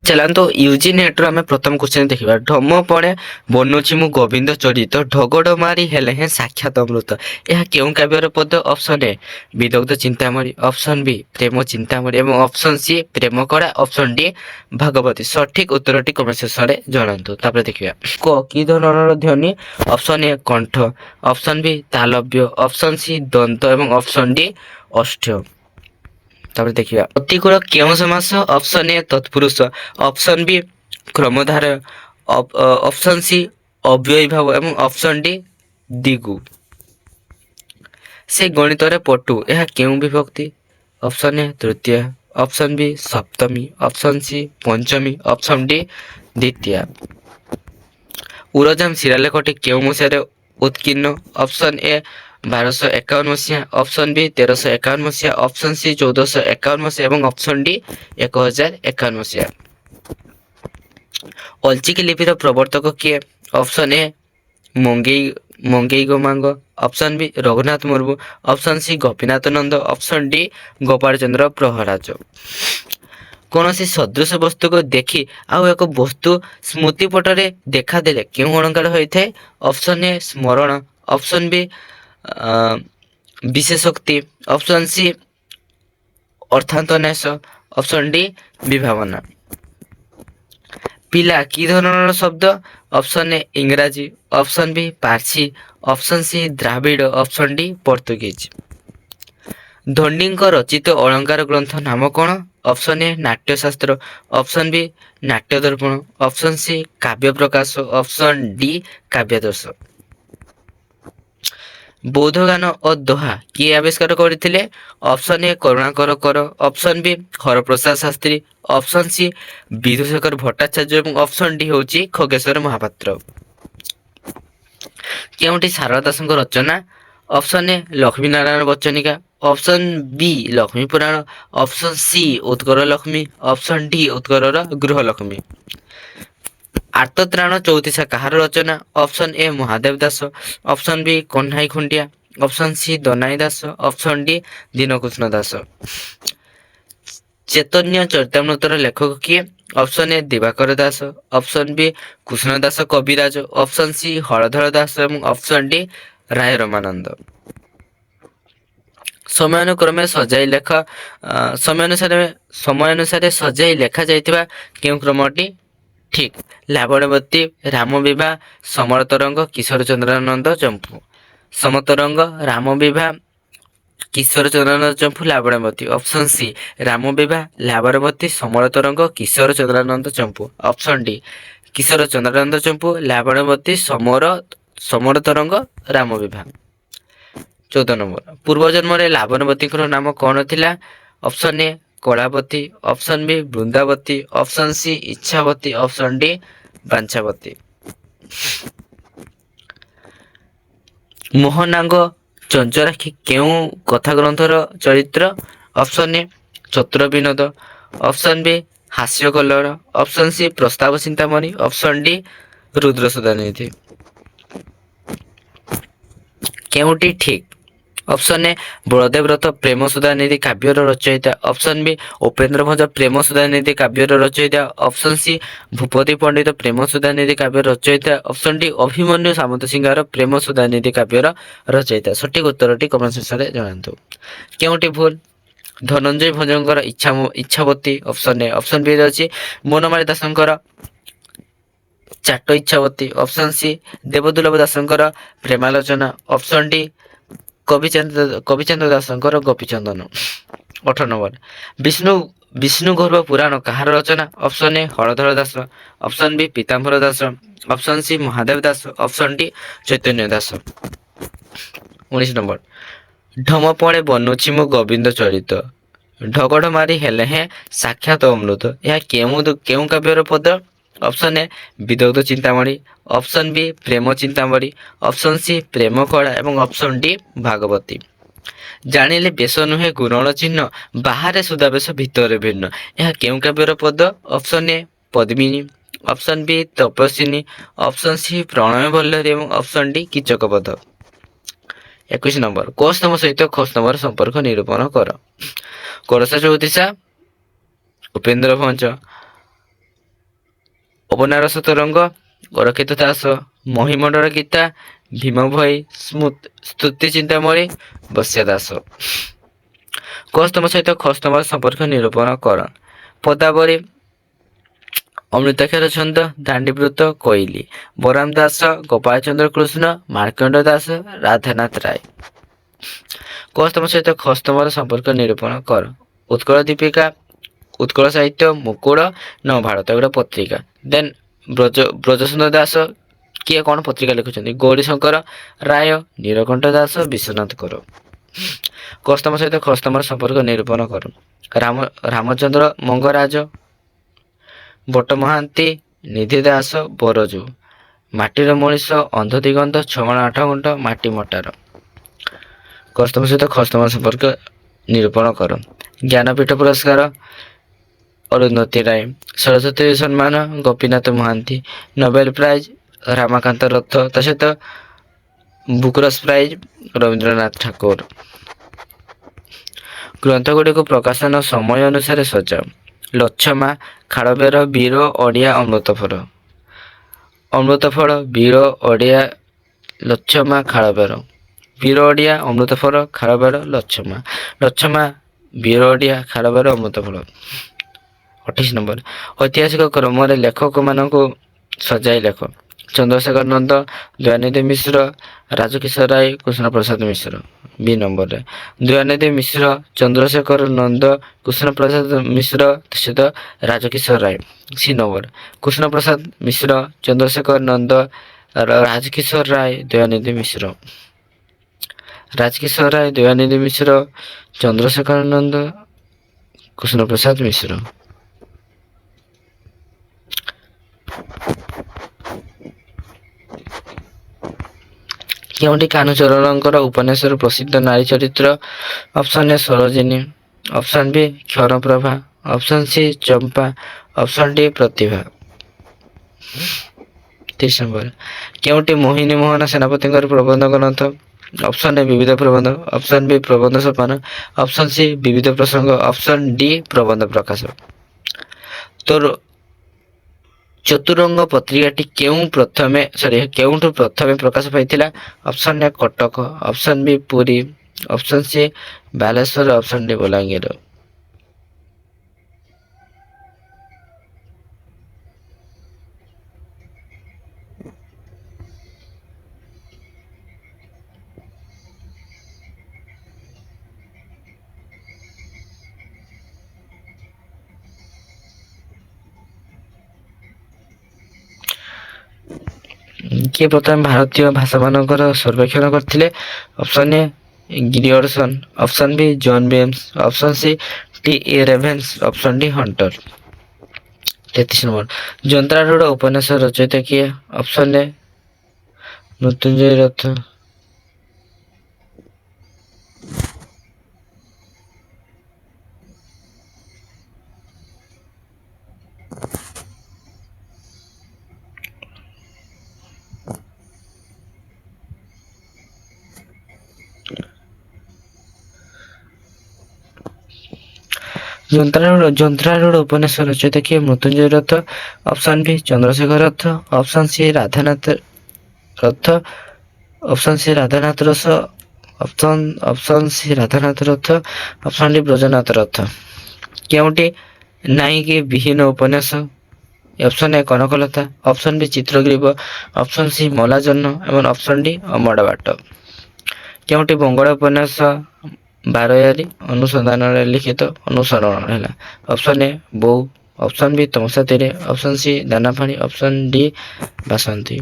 ଚାଲନ୍ତୁ ୟୁଜି ନେଟ୍ର ଆମେ ପ୍ରଥମ କ୍ୱେଶ୍ଚନ ଦେଖିବା। ଢମ ପଣେ ବନୁଛି ମୁଁ ଗୋବିନ୍ଦ ଚରିତ, ଢଗଡ଼ ମାରି ହେଲେ ହେଁ ସାକ୍ଷାତ ଅମୃତ। ଏହା କେଉଁ କାବ୍ୟର ପଦ? ଅପସନ୍ ଏ ବିଦଗ୍ଧ ଚିନ୍ତାମଣି, ଅପସନ୍ ବି ପ୍ରେମ ଚିନ୍ତାମଣି ଏବଂ ଅପସନ୍ ସି ପ୍ରେମ କଳା, ଅପସନ୍ ଡି ଭାଗବତୀ। ସଠିକ ଉତ୍ତରଟି କମେଣ୍ଟ ସେକ୍ସନରେ ଜଣାନ୍ତୁ। ତାପରେ ଦେଖିବା କ କି ଧରଣର ଧ୍ୱନି? ଅପସନ୍ ଏ କଣ୍ଠ, ଅପସନ୍ ବି ତାଲବ୍ୟ, ଅପସନ୍ ସି ଦନ୍ତ ଏବଂ ଅପସନ୍ ଡି ଅଷ୍ଟ୍ୟ। ତାପରେ ଦେଖିବା ପ୍ରତିକୂଳ କେଉଁ ସମାସ? ଅପସନ୍ ଏ ତତ୍ପୁରୁଷ, ଅପସନ୍ ବି କ୍ରମଧାର, ଅପସନ୍ ସି ଅବ୍ୟୟୀଭାବ ଏବଂ ଅପସନ୍ ଡି ଦିଗୁ। ସେ ଗଣିତରେ ପଟୁ, ଏହା କେଉଁ ବିଭକ୍ତି? ଅପସନ୍ ଏ ତୃତୀୟା, ଅପସନ୍ ବି ସପ୍ତମୀ, ଅପସନ୍ ସି ପଞ୍ଚମୀ, ଅପସନ୍ ଡି ଦ୍ୱିତୀୟା। ଉରଜାମ ଶିଳାଲେଖଟି କେଉଁ ମସିହାରେ ଉତ୍କୀର୍ଣ୍ଣ? ଅପସନ୍ ଏ 1251 ମସିହା, ଅପସନ୍ ବି 1351 ମସିହା, ଅପସନ୍ ସି 1451 ମସିହା ଏବଂ ଅପସନ୍ ଡି 1051 ମସିହା। ଅଲଚିକି ଲିପିର ପ୍ରବର୍ତ୍ତକ କିଏ? Option A Mangei Gomang, option B Raghunath Murmu, option C Gopinath Nanda, option D Gopal Chandra Praharaj. କୌଣସି ସଦୃଶ ବସ୍ତୁକୁ ଦେଖି ଆଉ ଏକ ବସ୍ତୁ ସ୍ମୃତି ପଟରେ ଦେଖାଦେଲେ କେଉଁ ଅଳଙ୍କାର ହୋଇଥାଏ? ଅପସନ୍ ଏ ସ୍ମରଣ, ଅପସନ୍ ବି ବିଶେଷୋକ୍ତି, ଅପସନ୍ ସି ଅର୍ଥାନ୍ତନ୍ୟାସ, ଅପସନ୍ ଡି ବିଭାବନା। ପିଲା କି ଧରଣର ଶବ୍ଦ? Option A Ingraji, option B Parsi, option C Dravida, option D Portuguese. ଧଣ୍ଡୀଙ୍କ ରଚିତ ଅଳଙ୍କାର ଗ୍ରନ୍ଥ ନାମ କ'ଣ? Option A Natyashastra, option B ନାଟ୍ୟ ଦର୍ପଣ, ଅପସନ୍ ସି କାବ୍ୟ ପ୍ରକାଶ, ଅପସନ୍ ଡି କାବ୍ୟାଦର୍ଶ। ବୌଦ୍ଧ ଗାନ ଓ ଦୋହା କିଏ ଆବିଷ୍କାର କରିଥିଲେ? Option A Karunakar Kar, option B Haraprasad Shastri, option C Bidhushekhar Bhattacharya ଏବଂ ଅପସନ୍ ଡି ହେଉଛି ଖଗେଶ୍ୱର ମହାପାତ୍ର। କେଉଁଠି ସାରଳା ଦାସଙ୍କ ରଚନା? Option A Lakshmi Narayan Bachanika, option B Lakshmi Purana, option C Utkal Lakshmi, option D ଉତ୍କଳର ଗୃହଲକ୍ଷ୍ମୀ। ଆର୍ତ୍ତତ୍ରାଣ ଚଉତିଶା କାହାର ରଚନା? Option A Mahadev Das, option B Kahnai Khuntia, option C Danai Das, option D Dinakrushna Das. Chaitanya ଚରିତାମୃତର ଲେଖକ କିଏ? Option A Dibakar Das, option B Krishna Das Kabiraj, option C Haladhar Das ଏବଂ ଅପସନ୍ ଡି ରାୟ ରମାନନ୍ଦ। ସମୟାନୁକ୍ରମେ ସଜାଇ ଲେଖା ସମୟ ଅନୁସାରେ ସଜାଇ ଲେଖାଯାଇଥିବା କେଉଁ କ୍ରମଟି ଠିକ୍? ଲାବଣ୍ୟବତୀ, ରାମ ବିବାହ, ସମର ତରଙ୍ଗ, କିଶୋର ଚନ୍ଦ୍ରାନନ୍ଦ ଚମ୍ପୁ। Samatarang, Ram Bibaha, Kishore Chandrananda Champu, Labanyabati. Option C Ram Bibaha, Labanyabati, Samar Tarang, Kishore Chandrananda Champu. Option D Kishore Chandrananda Champu, Labanyabati, Samar Tarang, Ram Bibaha. 14 number ପୂର୍ବଜନ୍ମରେ ଲାବଣ୍ୟବତୀଙ୍କର ନାମ କ'ଣ ଥିଲା? Option A Kalabati, option B Brindabati, option C Ichhabati, option D Banchhabati. ମୋହନାଙ୍ଗ ଚଞ୍ଚରାକ୍ଷୀ କେଉଁ କଥା ଗ୍ରନ୍ଥର ଚରିତ୍ର? ଅପସନ୍ ଏ ଚତୁର ବିନୋଦ, ଅପସନ୍ ବି ହାସ୍ୟ କଲ୍ଲୋଳ, ଅପସନ୍ ସି ପ୍ରସ୍ତାବ ଚିନ୍ତାମଣି, ଅପସନ୍ ଡି ରୁଦ୍ରସୁଧାନିଧି। କେଉଁଟି ଠିକ୍? ଅପସନ୍ ଏ ବଳଦେବ ରଥ ପ୍ରେମ ସୁଧାନିଧି କାବ୍ୟର ରଚୟିତା, ଅପସନ୍ ବି ଉପେନ୍ଦ୍ର ଭଞ୍ଜ ପ୍ରେମ ସୁଧାନିଧି କାବ୍ୟର ରଚୟିତା, ଅପସନ୍ ସି ଭୂପତି ପଣ୍ଡିତ ପ୍ରେମ ସୁଧାନିଧି କାବ୍ୟର ରଚୟିତା, ଅପସନ୍ ଡି ଅଭିମନ୍ୟୁ ସାମନ୍ତସିଂହାର ପ୍ରେମ ସୁଧାନିଧି କାବ୍ୟର ରଚୟିତା। ସଠିକ ଉତ୍ତରଟି କମେଣ୍ଟ ସେକ୍ସନରେ ଜଣାନ୍ତୁ। କେଉଁଟି ଭୁଲ? ଧନଞ୍ଜୟ ଭଞ୍ଜଙ୍କର Ichhabati, option A, option B ଅଛି ବନମାଳୀ ଦାସଙ୍କର ଚାଟ ଇଚ୍ଛାବତୀ, ଅପସନ୍ ସି ଦେବଦୁର୍ଲଭ ଦାସଙ୍କର ପ୍ରେମାଲୋଚନା, ଅପସନ୍ ଡି କବିଚନ୍ଦ୍ର ଦାସଙ୍କର ଗୋପୀଚନ୍ଦନ। 18 ନମ୍ବର ବିଷ୍ଣୁ ଗର୍ଭ ପୁରାଣ କାହାର ରଚନା? Option A Haladhar Das, option B Pitambar Das, option C Mahadev Das, option D Chaitanya Das. 19 number ଢମପଣେ ବନୁଛି ମୁଁ ଗୋବିନ୍ଦ ଚରିତ, ଢଗଢ଼ ମାରି ହେଲେ ହେଁ ସାକ୍ଷାତ ଅମୃତ। ଏହା କେଉଁ କାବ୍ୟର ପଦ? ଅପସନ୍ ଏ ବିଦଗ୍ଧ ଚିନ୍ତାମଣି, ଅପସନ୍ ବି ପ୍ରେମ ଚିନ୍ତାମଣି, ଅପସନ୍ ସି ପ୍ରେମ କଳା ଏବଂ ଅପସନ୍ ଡି ଭାଗବତୀ। ଜାଣିଲେ ବେଶ ନୁହେଁ ଗୁଣନ ଚିହ୍ନ, ବାହାରେ ସୁଧାବେଶ ଭିତରେ ଭିନ୍ନ। ଏହା କେଉଁ କାବ୍ୟର ପଦ? Option A Padmini, option B Tapaswini, option C Pranaya Ballari ଏବଂ ଅପସନ୍ ଡି କୀଚକବଧ। 21 ନମ୍ବର କୋ ସ୍ତମ୍ଭ ସହିତ ଖ ସ୍ତମ୍ଭର ସମ୍ପର୍କ ନିରୂପଣ କର। କଳସ ଚଉତିଶା ଉପେନ୍ଦ୍ର ଭଞ୍ଜ, ଅବନାର ସତରଙ୍ଗ, ଅରକ୍ଷିତ ଦାସ, ମହିମଣ୍ଡଳ ଗୀତା, ଭୀମ ଭୋଇ, ସ୍ତୁତି ଚିନ୍ତାମଣି, ବସ୍ୟ ଦାସ। କସ୍ତମ ସହିତ ଖସ୍ତମର ସମ୍ପର୍କ ନିରୂପଣ କର। ପଦାବଳୀ ଅମୃତାକ୍ଷର ଛନ୍ଦ, ଦାଣ୍ଡିବୃତ୍ତ, କୋଇଲି, ବରାମ ଦାସ, ଗୋପାଳ ଚନ୍ଦ୍ର କୃଷ୍ଣ, ମାର୍କଣ୍ଡ ଦାସ, ରାଧାନାଥ ରାୟ। କସ୍ତମ ସହିତ ଖସ୍ତମର ସମ୍ପର୍କ ନିରୂପଣ କର। ଉତ୍କଳ ଦୀପିକା, ଉତ୍କଳ ସାହିତ୍ୟ, ମୁକୁଳ, ନବଭାରତ ଏଗୁଡ଼ା ପତ୍ରିକା। ଦେନ୍ ବ୍ରଜସୁନ୍ଦର ଦାସ କିଏ କ'ଣ ପତ୍ରିକା ଲେଖୁଛନ୍ତି? ଗୌରୀଶଙ୍କର ରାୟ, ନୀଳକଣ୍ଠ ଦାସ, ବିଶ୍ୱନାଥ କର। କସ୍ତମ ସହିତ ଖସ୍ତମର ସମ୍ପର୍କ ନିରୂପଣ କର। ରାମଚନ୍ଦ୍ର ମଙ୍ଗରାଜ, ବଟ ମହାନ୍ତି, ନିଧି ଦାସ, ବରଜୁ, ମାଟିର ମଣିଷ, ଅନ୍ଧ ଦିଗନ୍ତ, ଛମାଣ ଆଠଗୁଣ୍ଠ, ମାଟି ମଟାର। କସ୍ତମ ସହିତ ଖସ୍ତମର ସମ୍ପର୍କ ନିରୂପଣ କର। ଜ୍ଞାନପୀଠ ପୁରସ୍କାର ଅରୁନ୍ଧତୀ ରାୟ, ସରସ୍ୱତୀ ସମ୍ମାନ ଗୋପୀନାଥ ମହାନ୍ତି, ନୋବେଲ ପ୍ରାଇଜ ରାମାକାନ୍ତ ରଥ, ତା ସହିତ ବୁକରସ୍ ପ୍ରାଇଜ ରବୀନ୍ଦ୍ରନାଥ ଠାକୁର। ଗ୍ରନ୍ଥଗୁଡ଼ିକୁ ପ୍ରକାଶନ ସମୟ ଅନୁସାରେ ସଜାଅ। ଲଛମା, ଖାଳବେର, ବୀର, ଓଡ଼ିଆ, ଅମୃତଫଳ। ଅମୃତଫଳ, ବୀର, ଓଡ଼ିଆ, ଲଛମା, ଖାଳବେର। ବୀର ଓଡ଼ିଆ, ଅମୃତଫଳ, ଖାଳବେର, ଲଛମା। ଲଛମା, ବୀର ଓଡ଼ିଆ, ଖାଳବେର, ଅମୃତଫଳ। 28 ନମ୍ବର। ଐତିହାସିକ କ୍ରମରେ ଲେଖକମାନଙ୍କୁ ସଜାଇ ଲେଖ। ଚନ୍ଦ୍ରଶେଖର ନନ୍ଦ, ଦୟାନିଧି ମିଶ୍ର, ରାଜକିଶୋର ରାୟ, କୃଷ୍ଣପ୍ରସାଦ ମିଶ୍ର। ବି ନମ୍ବରରେ ଦୟାନିଧି ମିଶ୍ର, ଚନ୍ଦ୍ରଶେଖର ନନ୍ଦ, କୃଷ୍ଣପ୍ରସାଦ ମିଶ୍ର ସହିତ ରାଜକିଶୋର ରାୟ। C number Krushnaprasad Mishra, Chandrashekhar Nanda, Rajkishore Ray, Dayanidhi Mishra. ରାଜକିଶୋର ରାୟ, ଦୟାନିଧି ମିଶ୍ର, ଚନ୍ଦ୍ରଶେଖର ନନ୍ଦ, କୃଷ୍ଣପ୍ରସାଦ ମିଶ୍ର। କେଉଁଠି କାହ୍ନୁଚରଣଙ୍କର ଉପନ୍ୟାସର ପ୍ରସିଦ୍ଧ ନାରୀ ଚରିତ୍ର? Option A Sarojini, option B Ksharaprabha, option C Champa, option D Pratibha. 30 number. କେଉଁଠି ମୋହିନୀ ମୋହନ ସେନାପତିଙ୍କର ପ୍ରବନ୍ଧ ଗ୍ରନ୍ଥ? ଅପସନ୍ ଏ ବିବିଧ ପ୍ରବନ୍ଧ, ଅପସନ୍ ବି ପ୍ରବନ୍ଧ ସୋପାନ, ଅପସନ୍ ସି ବିବିଧ ପ୍ରସଙ୍ଗ, ଅପସନ୍ ଡି ପ୍ରବନ୍ଧ ପ୍ରକାଶ। ତୋର ଚତୁରଙ୍ଗ ପତ୍ରିକାଟି କେଉଁଠୁ ପ୍ରଥମେ ପ୍ରକାଶ ପାଇଥିଲା? Option A Cuttack, option B Puri, option C Balasore, option D Bolangir. କିଏ ପ୍ରଥମେ ଭାରତୀୟ ଭାଷାମାନଙ୍କର ସର୍ବେକ୍ଷଣ କରିଥିଲେ? Option A Grierson, option B John Beames, option C T A. Ravenshaw, option D Hunter. 33 number. ଯନ୍ତ୍ରାରୂଢ଼ ଉପନ୍ୟାସ ରଚୟିତା କିଏ? ଅପସନ୍ ଏ ମୃତ୍ୟୁଞ୍ଜୟ ରଥ, ଯନ୍ତ୍ରାରୂଢ଼ ଉପନ୍ୟାସ ରଚୟିତା କିଏ? ମୃତ୍ୟୁଞ୍ଜୟ ରଥ, ଅପସନ୍ ବି ଚନ୍ଦ୍ରଶେଖର ରଥ, ଅପସନ୍ ସି ରାଧାନାଥ ରଥ, ଅପସନ୍ ସି ରାଧାନାଥ ରଥ, ଅପସନ୍ ସି ରାଧାନାଥ ରଥ, ଅପସନ୍ ଡି ବ୍ରଜନାଥ ରଥ। କେଉଁଠି ନାହିଁ କି ବିହୀନ ଉପନ୍ୟାସ? Option A Kanakalata, option B Chitragriba, option C Malajahna ଏବଂ ଅପସନ୍ ଡି ଅମଡ଼ା ବାଟ। କେଉଁଠି ବଙ୍ଗଳା ଉପନ୍ୟାସ ବାରୟାରୀ ଅନୁସନ୍ଧାନରେ ଲିଖିତ ଅନୁସରଣ ହେଲା? Option A Bou, option B Tamasa Tire, option C Danapani, option D Basanti.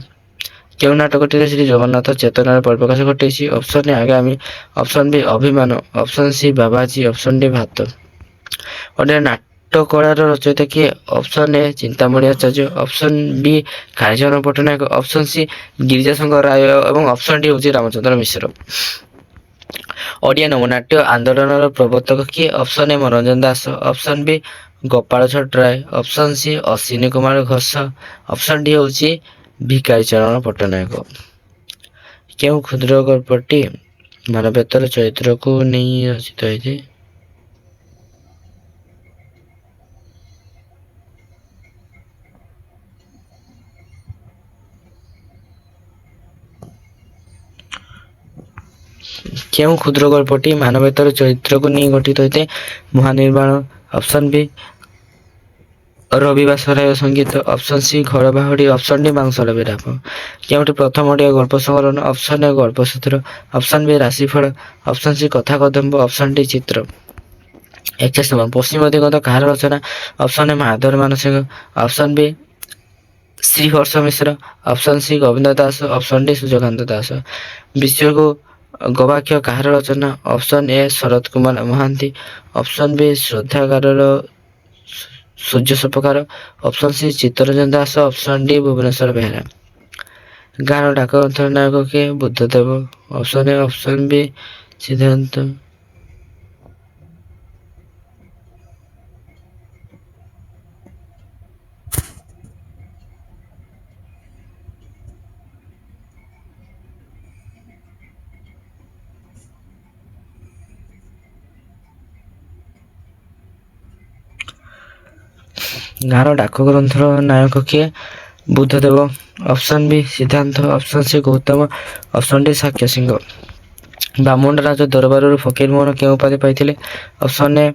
କେଉଁ ନାଟକଟିରେ ଶ୍ରୀ ଜଗନ୍ନାଥ ଚେତନାର ପରିପ୍ରକାଶ ଘଟେଇଛି? ଅପସନ୍ ଏ ଆଗାମୀ, option B Abhiman, option C Babaji, option D Bhata. Odia ନାଟକଳାର ରଚୟିତା କିଏ? Option A Chintamani Acharya, option B Kalicharan Patnaik, option C Girijashankar Ray ଏବଂ ଅପସନ୍ ଡି ହେଉଛି ରାମଚନ୍ଦ୍ର ମିଶ୍ର। ଓଡ଼ିଆ ନବନାଟ୍ୟ ଆନ୍ଦୋଳନର ପ୍ରବର୍ତ୍ତକ କିଏ? Option A Manoranjan Das, option B Gopal Chhotray, option C Ashwini Kumar Ghosh, option D ହେଉଛି ଭିକାରୀଚରଣ ପଟ୍ଟନାୟକ। କେଉଁ କ୍ଷୁଦ୍ର ଗଳ୍ପଟି ମାନବେତର ଚରିତ୍ରକୁ ନେଇ ରଚିତ ହୋଇଛି? କେଉଁ କ୍ଷୁଦ୍ର ଗଳ୍ପଟି ମାନବତାର ଚରିତ୍ରକୁ ନେଇ ଗଠିତ ହୋଇଥାଏ? ମହାନିର୍ବାଣ। ଅପସନ୍ ବି ରବିବା ସରାୟ ସଙ୍ଗୀତ। ଅପସନ୍ ସି ଘର ବାହୁଡ଼ି। ଅପସନ୍ ଡି ମାଂସଳ ବିଳାପ। କେଉଁଠି ପ୍ରଥମ ଓଡ଼ିଆ ଗଳ୍ପ ସଂକଳନ? Option A Galpasutra. Option B Rashiphala. Option C Katha Kadamba. Option D Chitra. 61 Paschima Diganta କାହାର ରଚନା? Option A Madhab Mansingh. Option B Sriharsha Mishra. Option C Gobinda Das. Option D Suryakanta Das. ବିଶ୍ୱକୁ ଗବାକ୍ଷ କାହାର ରଚନା? Option A Sarat Kumar Mohanty. Option B ଶ୍ରଦ୍ଧାଗାରର Surya Sapakar. Option C Chittaranjan Das. Option D Bhubaneswar Behera. ଗାଁର ଡାକଗ୍ରନ୍ଥର ନାୟକ କିଏ? Buddhadev. Option A. Option B ସିଦ୍ଧାନ୍ତ। ଗାଁର ଡାକଗ୍ରନ୍ଥର ନାୟକ କିଏ? Buddhadev. Option B Siddhartha. Option C Gautam. Option D Shakya Singha. Bamanda ରାଜ ଦରବାରରୁ ଫକୀରମୋହନ କେଉଁ ଉପାଧି ପାଇଥିଲେ? Option A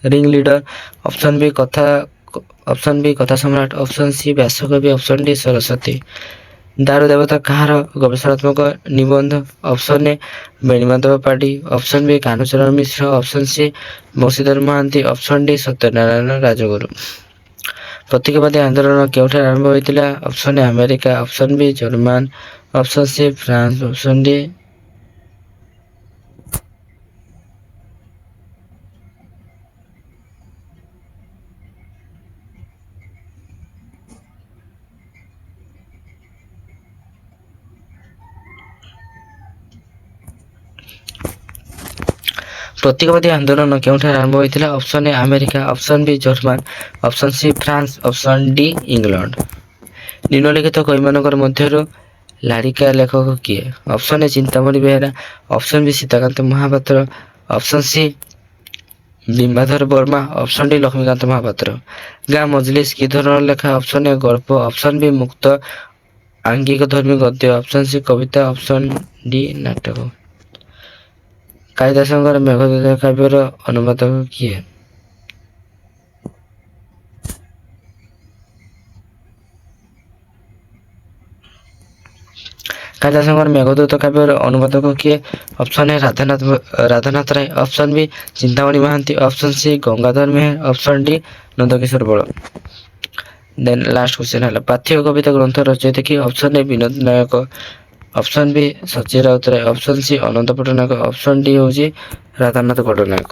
ring leader. Option B Katha Samrat. Option C Byasakabi. Option D Saraswati. Daru Debata କାହାର ଗବେଷଣାତ୍ମକ ନିବନ୍ଧ? Option A Benimadhab Padhi. Option B Kahnucharan Mishra. Option C Bansidhar Mohanty. Option D Satyanarayan Rajguru. ପ୍ରତୀକବାଦୀ ଆନ୍ଦୋଳନ କେଉଁଠାରେ ଆରମ୍ଭ ହୋଇଥିଲା? Option A America. Option B German. Option C France. Option D ପ୍ରତୀକବାଦୀ ଆନ୍ଦୋଳନ କେଉଁଠାରେ ଆରମ୍ଭ ହୋଇଥିଲା? Option A America. Option B German. Option C France. Option D England. ନିମ୍ନଲିଖିତ କବିମାନଙ୍କର ମଧ୍ୟରୁ ଲାରିକା ଲେଖକ କିଏ? Option A Chintamani Behera. Option B Sitakant Mahapatra. Option C Bimbadhar Barma. Option D Laxmikanta Mahapatra. ଗାଁ ମଜଲିସ୍ କି ଧରଣର ଲେଖା? ଅପସନ୍ ଏ ଗଳ୍ପ। ଅପସନ୍ ବି ମୁକ୍ତ ଆଙ୍ଗିକ ଧର୍ମୀ ଗଦ୍ୟ। ଅପସନ୍ ସି କବିତା। ଅପସନ୍ ଡି ନାଟକ। କାଳିଦାସଙ୍କର ମେଘଦୂତ କାବ୍ୟର ଅନୁବାଦକ କିଏ? କାଳିଦାସଙ୍କର ମେଘଦୂତ କାବ୍ୟର ଅନୁବାଦକ କିଏ? Option A Radhanath Ray. Option B Chintamani Mohanty. Option C Gangadhar Meher. Option D Nandakishore Bal. Then last question ହେଲା ପାର୍ଥିବ କବିତା ଗ୍ରନ୍ଥ ରଚୟିତା କିଏ? Option A Binod Nayak. Option B Sachin Routray. Option C Ananta Pattnaik. Option D ହେଉଛି ରାଧାନାଥ ପଟ୍ଟନାୟକ।